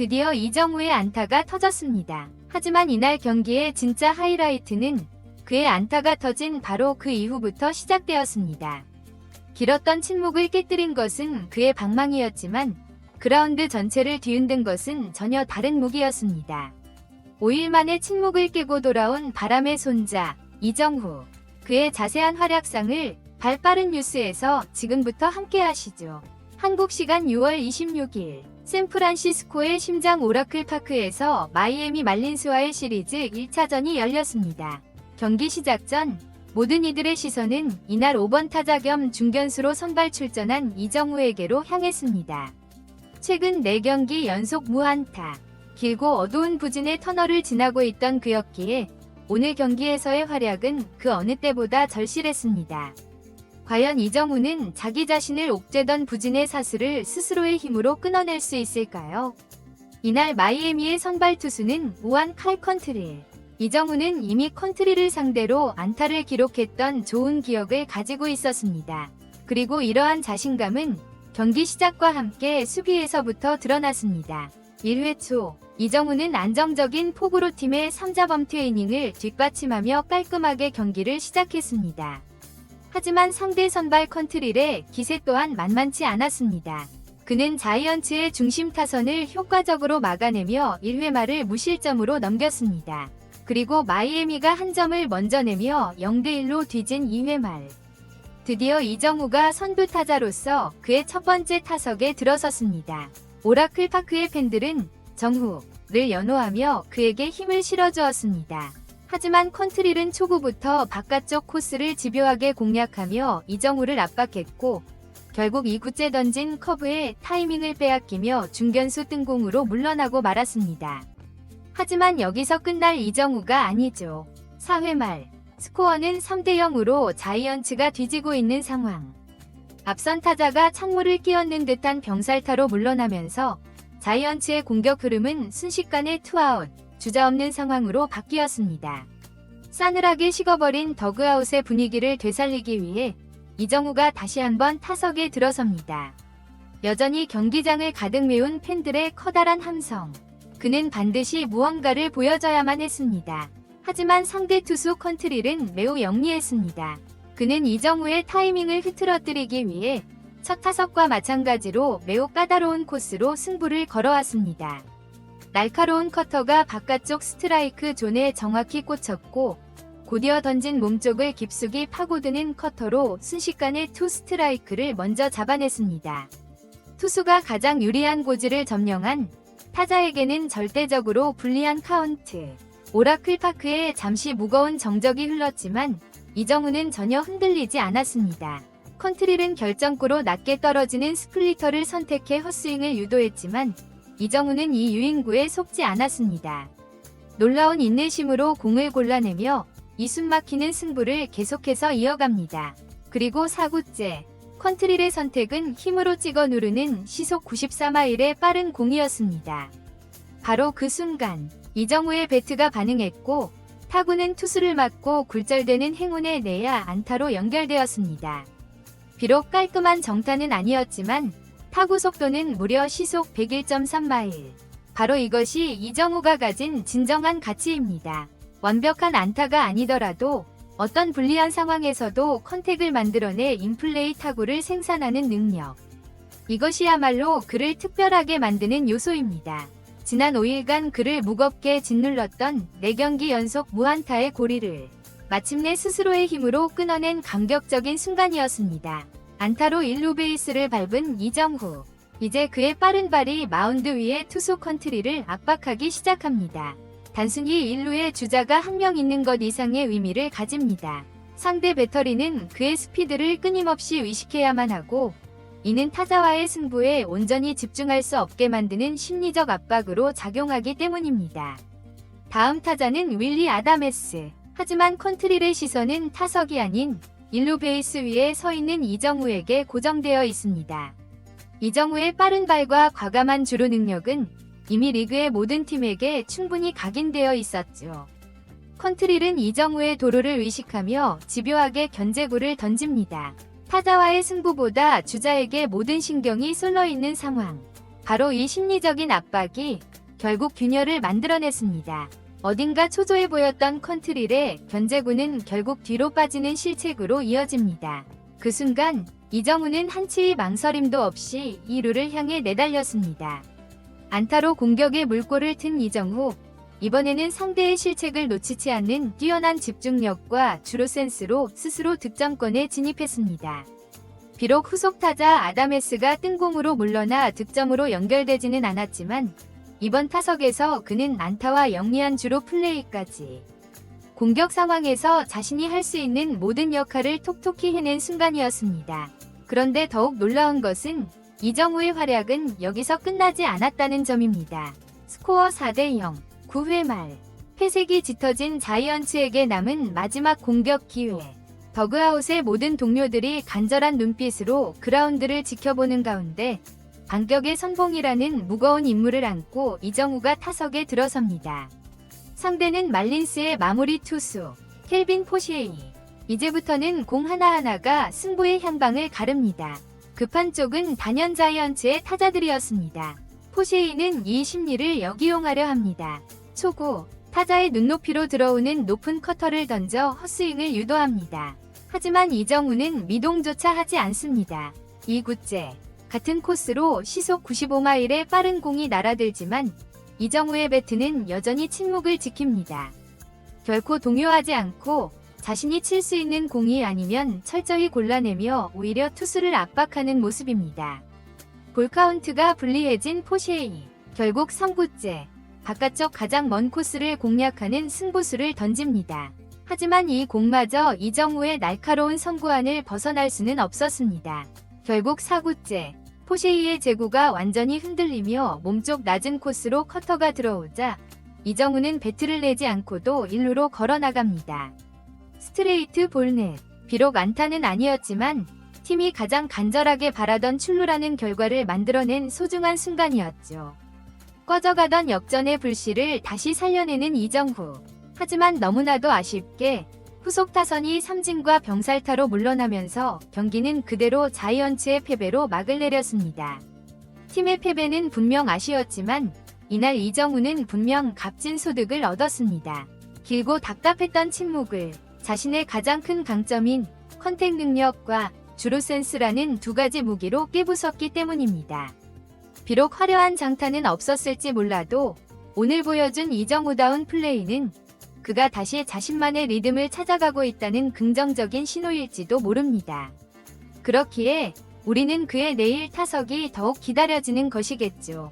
드디어 이정우의 안타가 터졌습니다. 하지만 이날 경기의 진짜 하이라이트는 그의 안타가 터진 바로 그 이후부터 시작되었습니다. 길었던 침묵을 깨뜨린 것은 그의 방망이였지만 그라운드 전체를 뒤흔든 것은 전혀 다른 무기였습니다. 5일 만에 침묵을 깨고 돌아온 바람의 손자 이정우. 그의 자세한 활약상을 발빠른 뉴스에서 지금부터 함께 하시죠. 한국 시간 6월 26일 샌프란시스코의 심장 오라클 파크에서 마이애미 말린스와의 시리즈 1차전이 열렸습니다. 경기 시작 전 모든 이들의 시선은 이날 5번 타자 겸 중견수로 선발 출전한 이정우에게로 향했습니다. 최근 4경기 연속 무안타, 길고 어두운 부진의 터널을 지나고 있던 그였기에 오늘 경기에서의 활약은 그 어느 때보다 절실했습니다. 과연 이정우는 자기 자신을 옥죄던 부진의 사슬을 스스로의 힘으로 끊어낼 수 있을까요? 이날 마이애미의 선발 투수는 우한 칼 컨트릴. 이정우는 이미 컨트리를 상대로 안타를 기록했던 좋은 기억을 가지고 있었습니다. 그리고 이러한 자신감은 경기 시작과 함께 수비에서부터 드러났습니다. 1회 초 이정우는 안정적인 폭으로 팀의 3자범퇴 이닝을 뒷받침하며 깔끔하게 경기를 시작했습니다. 하지만 상대 선발 컨트릴의 기세 또한 만만치 않았습니다. 그는 자이언츠의 중심 타선을 효과적으로 막아내며 1회 말을 무실점으로 넘겼습니다. 그리고 마이애미가 한 점을 먼저 내며 0대1로 뒤진 2회 말. 드디어 이정우가 선두 타자로서 그의 첫 번째 타석에 들어섰습니다. 오라클 파크의 팬들은 정후를 연호하며 그에게 힘을 실어주었습니다. 하지만 컨트릴은 초구부터 바깥쪽 코스를 집요하게 공략하며 이정우를 압박했고 결국 2구째 던진 커브에 타이밍을 빼앗기며 중견수 뜬공으로 물러나고 말았습니다. 하지만 여기서 끝날 이정우가 아니죠. 4회 말 스코어는 3대0으로 자이언츠가 뒤지고 있는 상황. 앞선 타자가 창문을 끼얹는 듯한 병살타로 물러나면서 자이언츠의 공격 흐름은 순식간에 투아웃, 주자 없는 상황으로 바뀌었습니다. 싸늘하게 식어버린 더그아웃의 분위기를 되살리기 위해 이정우가 다시 한번 타석에 들어섭니다. 여전히 경기장을 가득 메운 팬들의 커다란 함성. 그는 반드시 무언가를 보여줘야만 했습니다. 하지만 상대 투수 컨트릴은 매우 영리했습니다. 그는 이정우의 타이밍을 흐트러뜨리기 위해 첫 타석과 마찬가지로 매우 까다로운 코스로 승부를 걸어왔습니다. 날카로운 커터가 바깥쪽 스트라이크 존에 정확히 꽂혔고 곧이어 던진 몸쪽을 깊숙이 파고드는 커터로 순식간에 투 스트라이크를 먼저 잡아냈습니다. 투수가 가장 유리한 고지를 점령한 타자에게는 절대적으로 불리한 카운트. 오라클 파크에 잠시 무거운 정적이 흘렀지만 이정우는 전혀 흔들리지 않았습니다. 컨트릴은 결정구로 낮게 떨어지는 스플리터를 선택해 헛스윙을 유도했지만 이정우는 이 유인구에 속지 않았습니다. 놀라운 인내심으로 공을 골라내며 이 숨막히는 승부를 계속해서 이어갑니다. 그리고 4구째, 컨트릴의 선택은 힘으로 찍어 누르는 시속 94마일의 빠른 공이었습니다. 바로 그 순간 이정우의 배트가 반응했고 타구는 투수를 맞고 굴절되는 행운의 내야 안타로 연결되었습니다. 비록 깔끔한 정타는 아니었지만 타구 속도는 무려 시속 101.3마일. 바로 이것이 이정우가 가진 진정한 가치입니다. 완벽한 안타가 아니더라도 어떤 불리한 상황에서도 컨택을 만들어내 인플레이 타구를 생산하는 능력. 이것이야말로 그를 특별하게 만드는 요소입니다. 지난 5일간 그를 무겁게 짓눌렀던 4경기 연속 무안타의 고리를 마침내 스스로의 힘으로 끊어낸 감격적인 순간이었습니다. 안타로 1루 베이스를 밟은 이정우. 이제 그의 빠른 발이 마운드 위에 투수 컨트리를 압박하기 시작합니다. 단순히 1루에 주자가 한 명 있는 것 이상의 의미를 가집니다. 상대 배터리는 그의 스피드를 끊임없이 의식해야만 하고 이는 타자와의 승부에 온전히 집중할 수 없게 만드는 심리적 압박으로 작용하기 때문입니다. 다음 타자는 윌리 아다메스. 하지만 컨트릴의 시선은 타석이 아닌 1루 베이스 위에 서 있는 이정우에게 고정되어 있습니다. 이정우의 빠른 발과 과감한 주루 능력은 이미 리그의 모든 팀에게 충분히 각인되어 있었죠. 컨트릴은 이정우의 도루를 의식하며 집요하게 견제구를 던집니다. 타자와의 승부보다 주자에게 모든 신경이 쏠려 있는 상황. 바로 이 심리적인 압박이 결국 균열을 만들어냈습니다. 어딘가 초조해 보였던 컨트릴의 견제구는 결국 뒤로 빠지는 실책으로 이어집니다. 그 순간 이정우는 한치의 망설임도 없이 2루를 향해 내달렸습니다. 안타로 공격에 물꼬를 튼 이정우. 이번에는 상대의 실책을 놓치지 않는 뛰어난 집중력과 주루 센스로 스스로 득점권에 진입했습니다. 비록 후속 타자 아다메스가 뜬공으로 물러나 득점으로 연결되지는 않았지만 이번 타석에서 그는 안타와 영리한 주루 플레이까지 공격 상황에서 자신이 할 수 있는 모든 역할을 톡톡히 해낸 순간이었습니다. 그런데 더욱 놀라운 것은 이정우의 활약은 여기서 끝나지 않았다는 점입니다. 스코어 4대0, 9회 말 회색이 짙어진 자이언츠에게 남은 마지막 공격 기회. 더그아웃의 모든 동료들이 간절한 눈빛으로 그라운드를 지켜보는 가운데 반격의 선봉이라는 무거운 임무를 안고 이정우가 타석에 들어섭니다. 상대는 말린스의 마무리 투수 켈빈 포시에이. 이제부터는 공 하나하나가 승부의 향방을 가릅니다. 급한 쪽은 단연 자이언츠의 타자들이었습니다. 포시에이는 이 심리를 역이용하려 합니다. 초구, 타자의 눈높이로 들어오는 높은 커터를 던져 헛스윙을 유도합니다. 하지만 이정우는 미동조차 하지 않습니다. 2구째, 같은 코스로 시속 95마일의 빠른 공이 날아들지만 이정우의 배트는 여전히 침묵을 지킵니다. 결코 동요하지 않고 자신이 칠 수 있는 공이 아니면 철저히 골라내며 오히려 투수를 압박하는 모습입니다. 볼카운트가 불리해진 포시에이. 결국 3구째, 바깥쪽 가장 먼 코스를 공략하는 승부수를 던집니다. 하지만 이 공마저 이정우의 날카로운 선구안을 벗어날 수는 없었습니다. 결국 4구째, 포시에이의 제구가 완전히 흔들리며 몸쪽 낮은 코스로 커터가 들어오자 이정우는 배트를 내지 않고도 1루로 걸어나갑니다. 스트레이트 볼넷. 비록 안타는 아니었지만 팀이 가장 간절하게 바라던 출루라는 결과를 만들어낸 소중한 순간이었죠. 꺼져가던 역전의 불씨를 다시 살려내는 이정후. 하지만 너무나도 아쉽게 후속 타선이 삼진과 병살타로 물러나면서 경기는 그대로 자이언츠의 패배로 막을 내렸습니다. 팀의 패배는 분명 아쉬웠지만 이날 이정우는 분명 값진 소득을 얻었습니다. 길고 답답했던 침묵을 자신의 가장 큰 강점인 컨택 능력과 주루 센스라는 두 가지 무기로 깨부쉈기 때문입니다. 비록 화려한 장타는 없었을지 몰라도 오늘 보여준 이정우다운 플레이는 그가 다시 자신만의 리듬을 찾아가고 있다는 긍정적인 신호일지도 모릅니다. 그렇기에 우리는 그의 내일 타석이 더욱 기다려지는 것이겠죠.